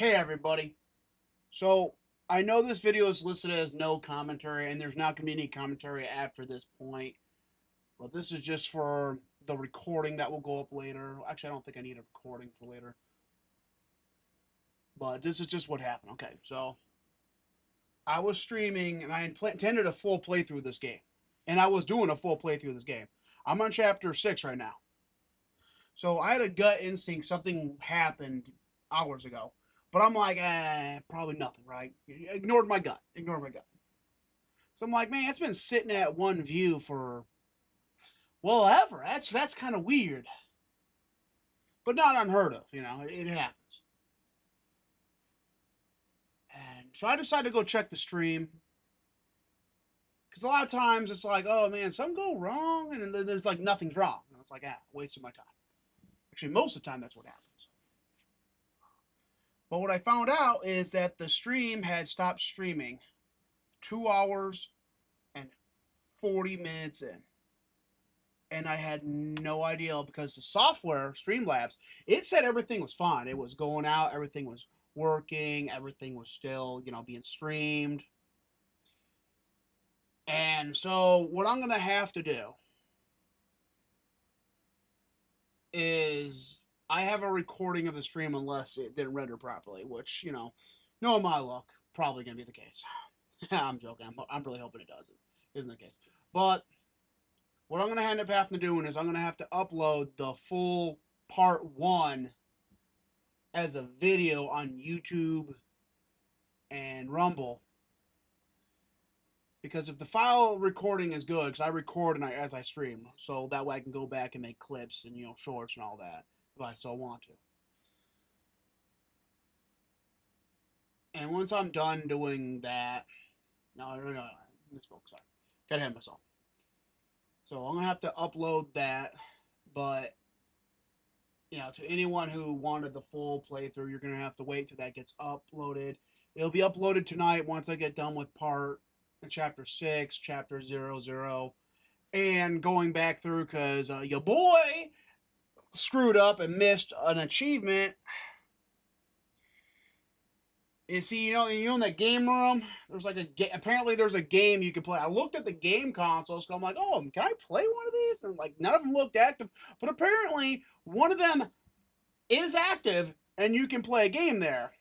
Hey everybody. So I know this video is listed as no commentary, and there's not going to be any commentary after this point. But this is just for the recording that will go up later. Actually, I don't think I need a recording for later. But this is just what happened. Okay, so I was streaming, and I intended a full playthrough of this game. And I was doing a full playthrough of this game. I'm on chapter 6 right now. So I had a gut instinct something happened hours ago. But I'm like, probably nothing, right? Ignored my gut. Ignored my gut. So I'm like, man, it's been sitting at one view for well ever. That's kind of weird, but not unheard of. It happens. And so I decided to go check the stream because a lot of times it's like, oh man, something go wrong, and then there's like nothing's wrong, and it's like, wasted my time. Actually, most of the time that's what happens. But what I found out is that the stream had stopped streaming 2 hours and 40 minutes in. And I had no idea because the software, Streamlabs, it said everything was fine. It was going out, everything was working, everything was still, being streamed. And so what I'm gonna have to do is I have a recording of the stream unless it didn't render properly, which, knowing my luck, probably gonna be the case. I'm joking. I'm really hoping it doesn't. Isn't the case. But what I'm gonna end up having to do is I'm gonna have to upload the full part one as a video on YouTube and Rumble. Because if the file recording is good, because I record and as I stream, so that way I can go back and make clips and shorts and all that if I so want to. And once I'm done doing that, no, misspoke. Sorry, got ahead of myself. So I'm gonna have to upload that, but to anyone who wanted the full playthrough, you're gonna have to wait till that gets uploaded. It'll be uploaded tonight once I get done with chapter 6, chapter 00, and going back through because your boy screwed up and missed an achievement. You see, in that game room, there's like apparently there's a game you can play. I looked at the game console, so I'm like, oh, can I play one of these? And like none of them looked active, but apparently one of them is active, and you can play a game there,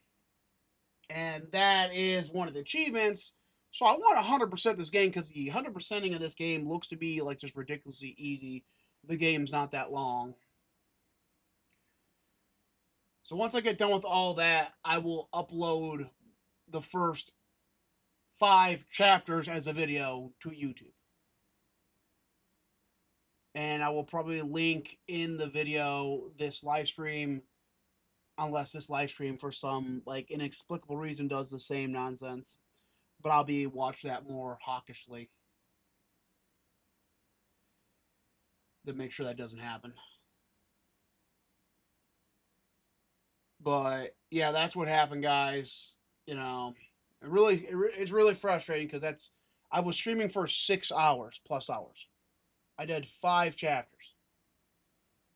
and that is one of the achievements. So I want 100% this game because the 100%ing of this game looks to be like just ridiculously easy. The game's not that long. So once I get done with all that, I will upload the first 5 chapters as a video to YouTube. And I will probably link in the video this live stream, unless this live stream for some like inexplicable reason does the same nonsense. But I'll be watching that more hawkishly to make sure that doesn't happen. But yeah, that's what happened, guys. It's really frustrating because I was streaming for 6 hours plus hours. I did 5 chapters,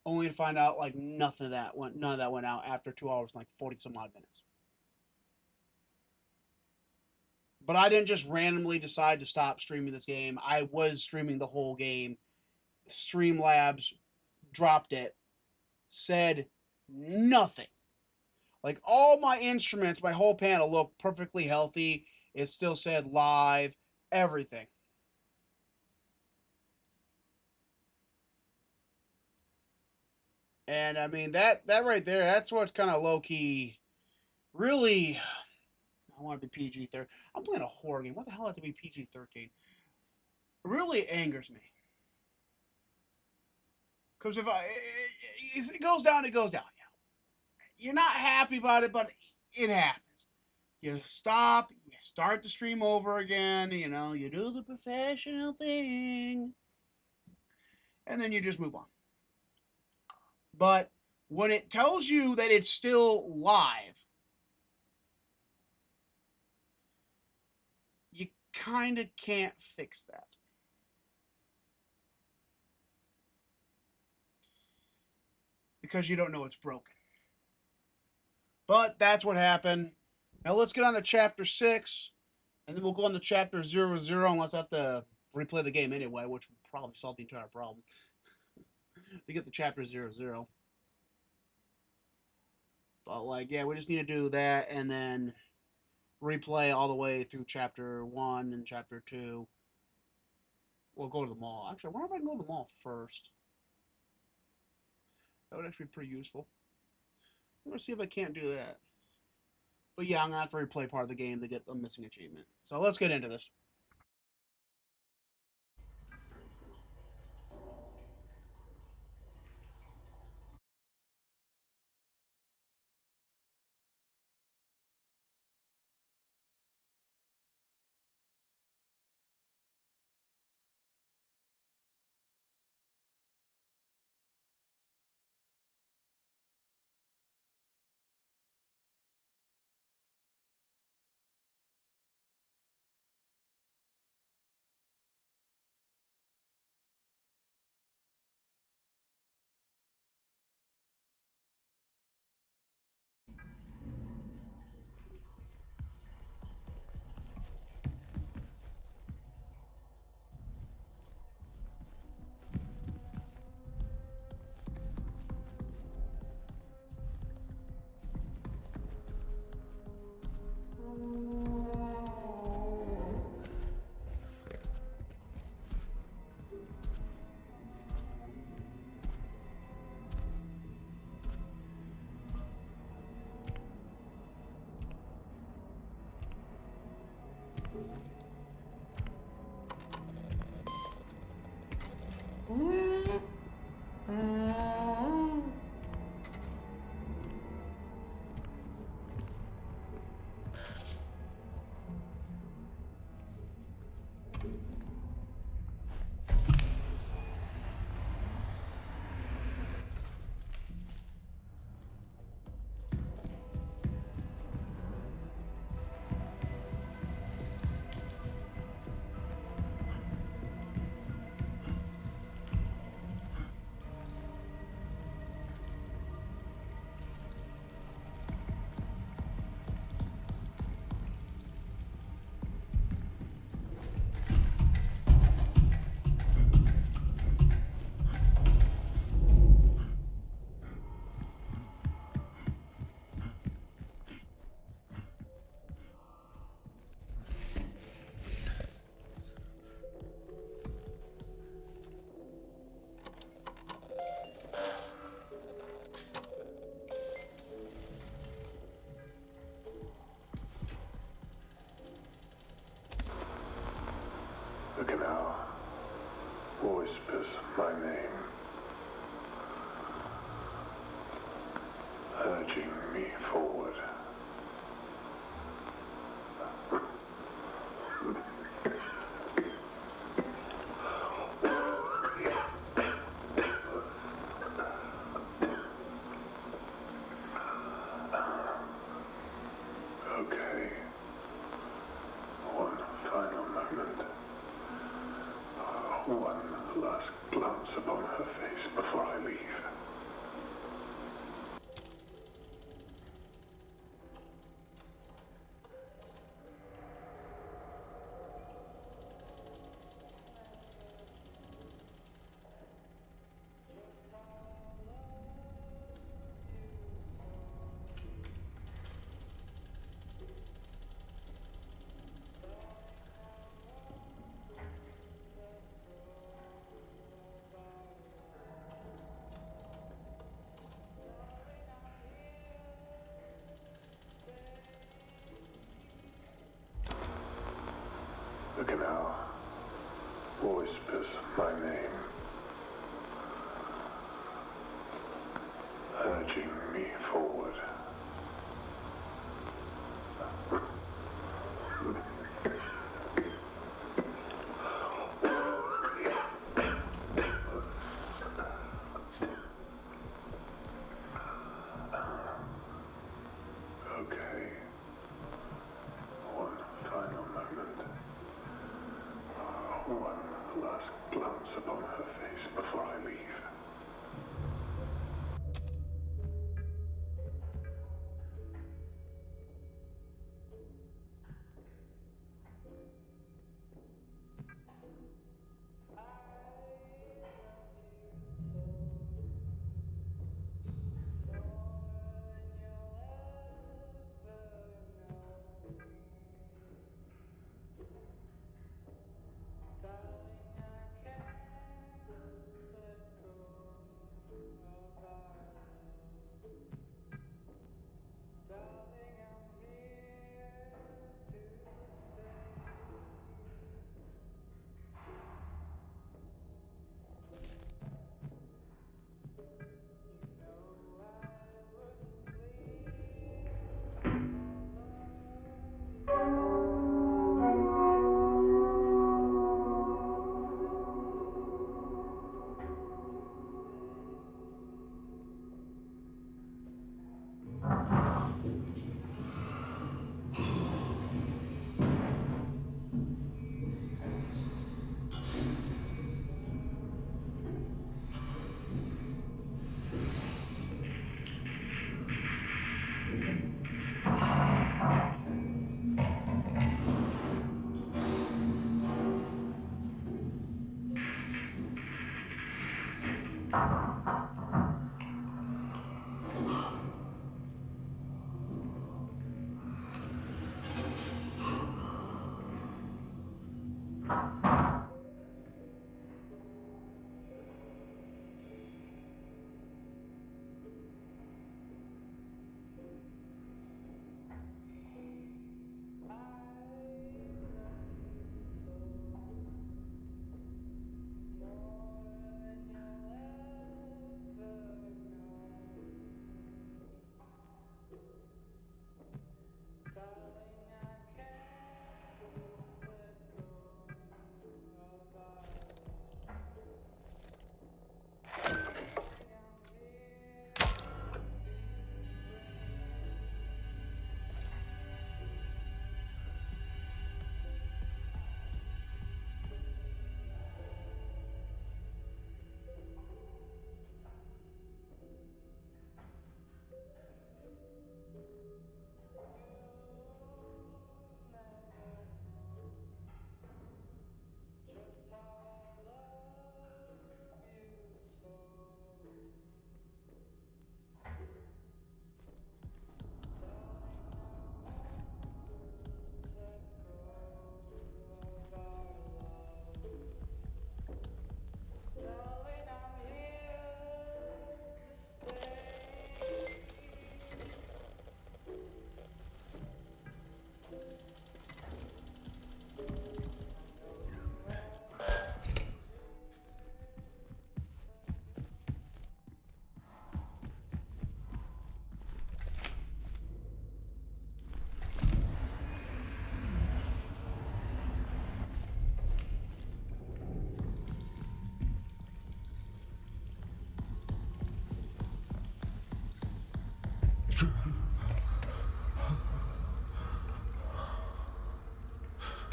only to find out like none of that went out after 2 hours and like 40 some odd minutes. But I didn't just randomly decide to stop streaming this game. I was streaming the whole game. Streamlabs dropped it, said nothing. Like all my instruments, my whole panel looked perfectly healthy. It still said live, everything. And I mean that right there, that's what's kind of low key. Really, I want to be PG-13. I'm playing a horror game. What the hell have to be PG-13? Really angers me. Because if it goes down, it goes down. You're not happy about it, but it happens. You stop, you start the stream over again, you do the professional thing, and then you just move on. But when it tells you that it's still live, you kind of can't fix that. Because you don't know it's broken. But that's what happened. Now let's get on to chapter 6, and then we'll go on to chapter 00, unless I have to replay the game anyway, which would probably solve the entire problem to get the chapter 00. But, like, yeah, we just need to do that and then replay all the way through chapter 1 and chapter 2. We'll go to the mall. Actually, I wonder if I can go to the mall first. That would actually be pretty useful. I'm going to see if I can't do that. But yeah, I'm going to have to replay part of the game to get the missing achievement. So let's get into this. The canal whispers my name, urging me forward. Okay, one final moment. One last glance upon her face before I leave. The canal whispers my name, urging me forward. Okay, one final moment. One last glance upon her face before I leave.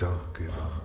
Don't give up.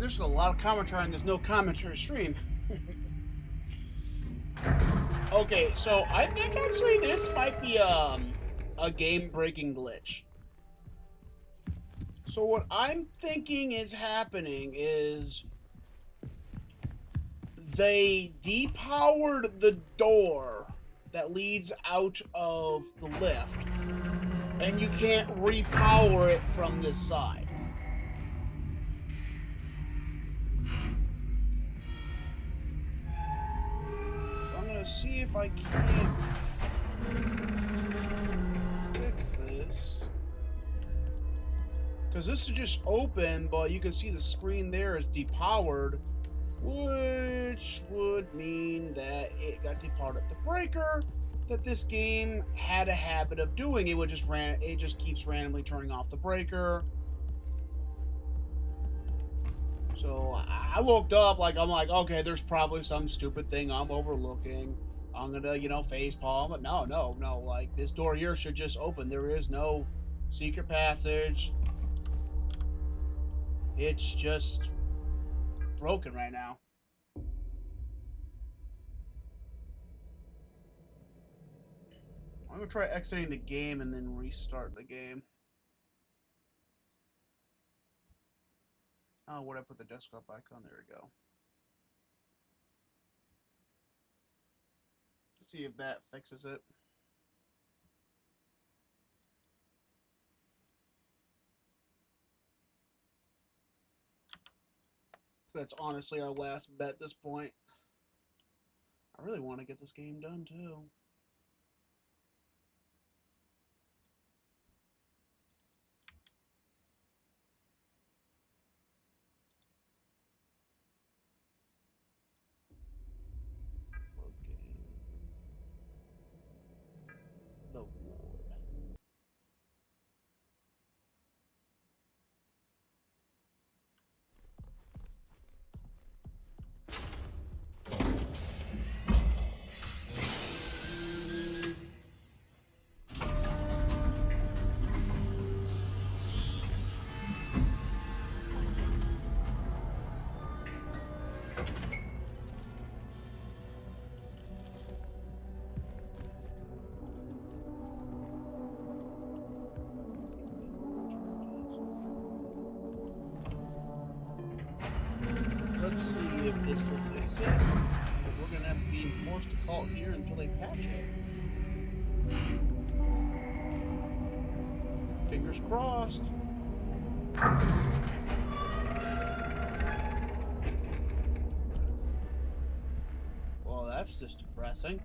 there's a lot of commentary on this no commentary stream. Okay, so I think actually this might be a game-breaking glitch. So what I'm thinking is happening is they depowered the door that leads out of the lift, and you can't repower it from this side. So I'm gonna see if I can't fix this. Because this is just open, but you can see the screen there is depowered, which would mean that it got depowered at the breaker that this game had a habit of doing. It just keeps randomly turning off the breaker. So I looked up, I'm like, okay, there's probably some stupid thing I'm overlooking. I'm gonna, face palm, but no. Like, this door here should just open. There is no secret passage. It's just broken right now. I'm gonna try exiting the game and then restart the game. Oh, where'd I put the desktop icon? There we go. See if that fixes it. That's honestly our last bet at this point. I really want to get this game done too. The Ward. Let's see if this will fix it. But we're gonna have to be forced to call it here until they patch it. Fingers crossed. Well, that's just depressing.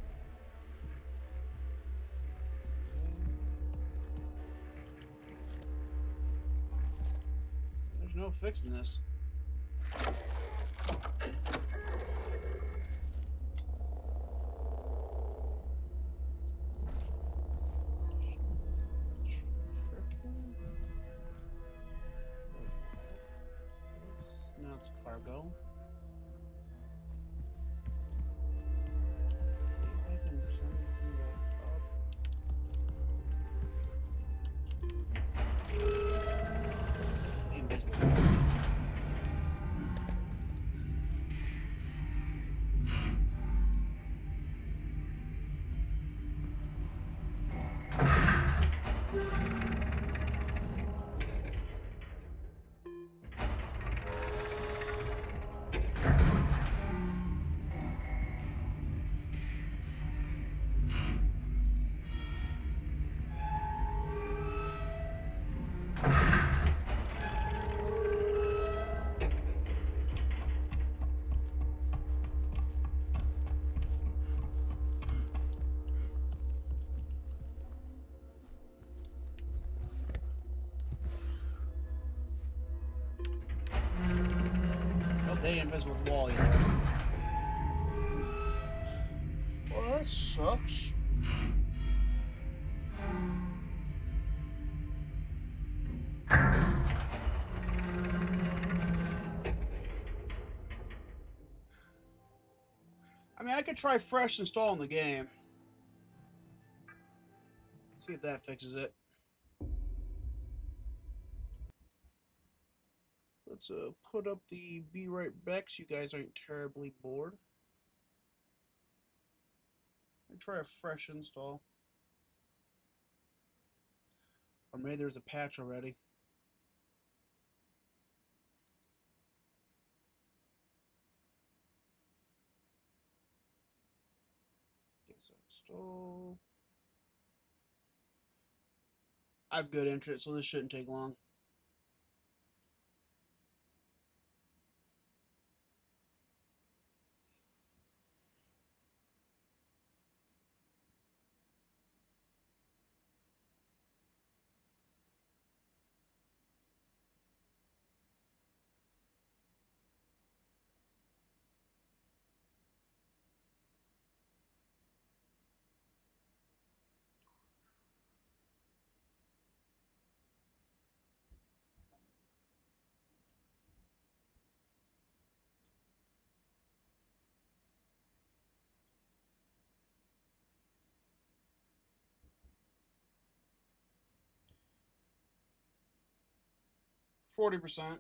There's no fixing this. Now it's cargo. Maybe I can send this thing back up. Invisible. They invisible wall either. Well, that sucks. I mean, I could try fresh installing the game. See if that fixes it. Let's put up the Be Right Back so you guys aren't terribly bored. And try a fresh install. Or maybe there's a patch already. Okay, so install. I have good internet, so this shouldn't take long. %40.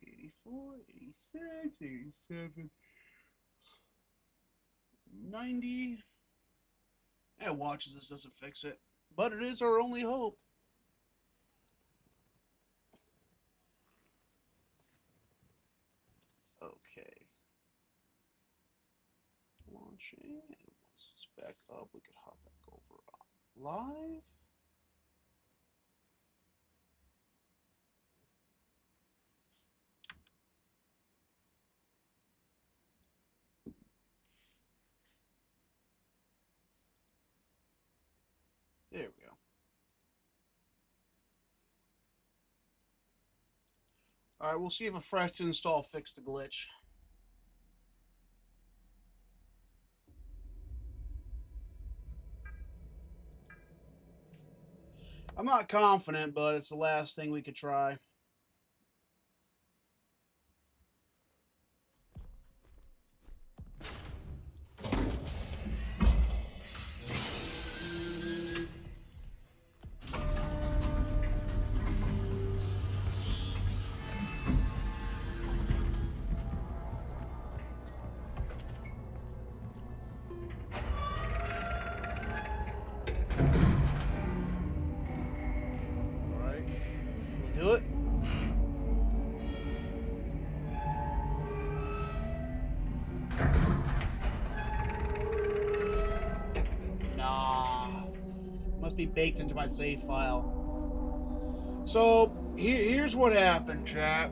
$84, $86, $87, $90. And watches this doesn't fix it, but it is our only hope. Okay. Launching. And once it's back up, we could hop back over on live. There we go. Alright, we'll see if a fresh install fixed the glitch. I'm not confident, but it's the last thing we could try. Alright, we'll do it. Nah. Must be baked into my save file. So, here's what happened, chat.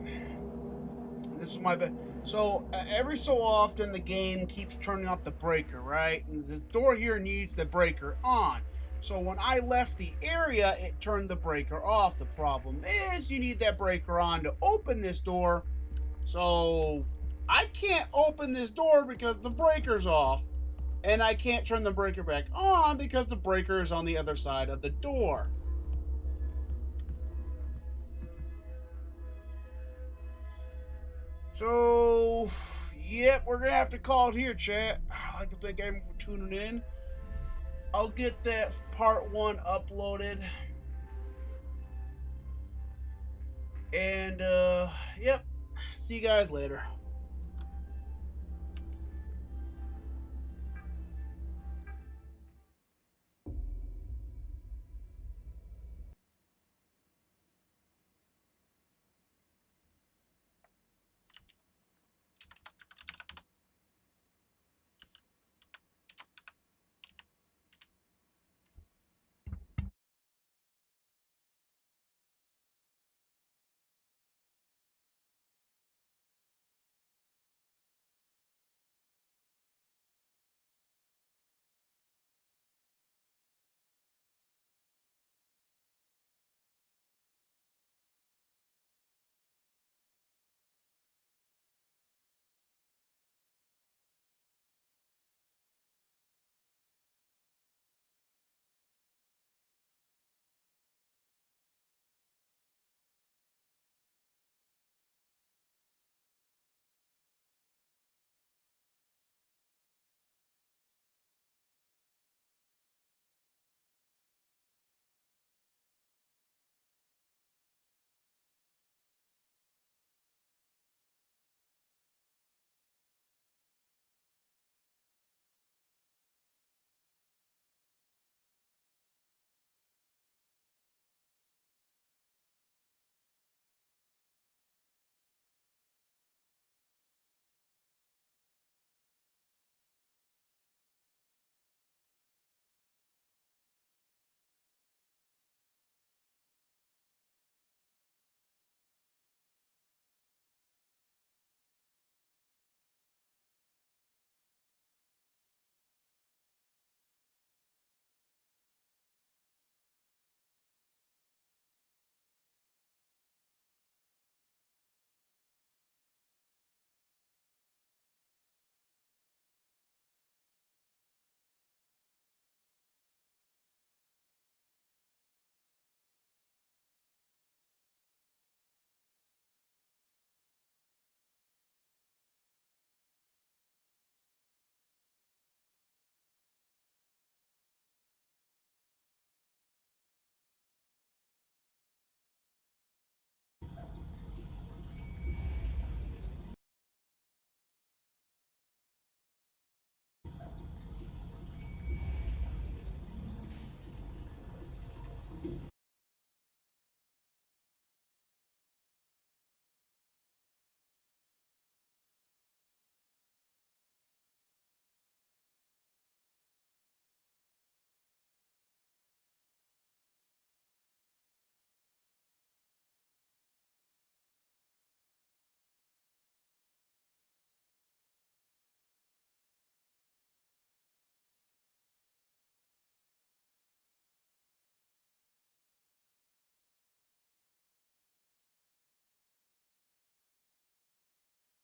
This is my bad. So, every so often the game keeps turning off the breaker, right? And this door here needs the breaker on. So when I left the area, it turned the breaker off. The problem is you need that breaker on to open this door. So I can't open this door because the breaker's off. And I can't turn the breaker back on because the breaker is on the other side of the door. So, yep, we're gonna have to call it here, chat. I'd like to thank everyone for tuning in. I'll get that part 1 uploaded. And, yep, see you guys later.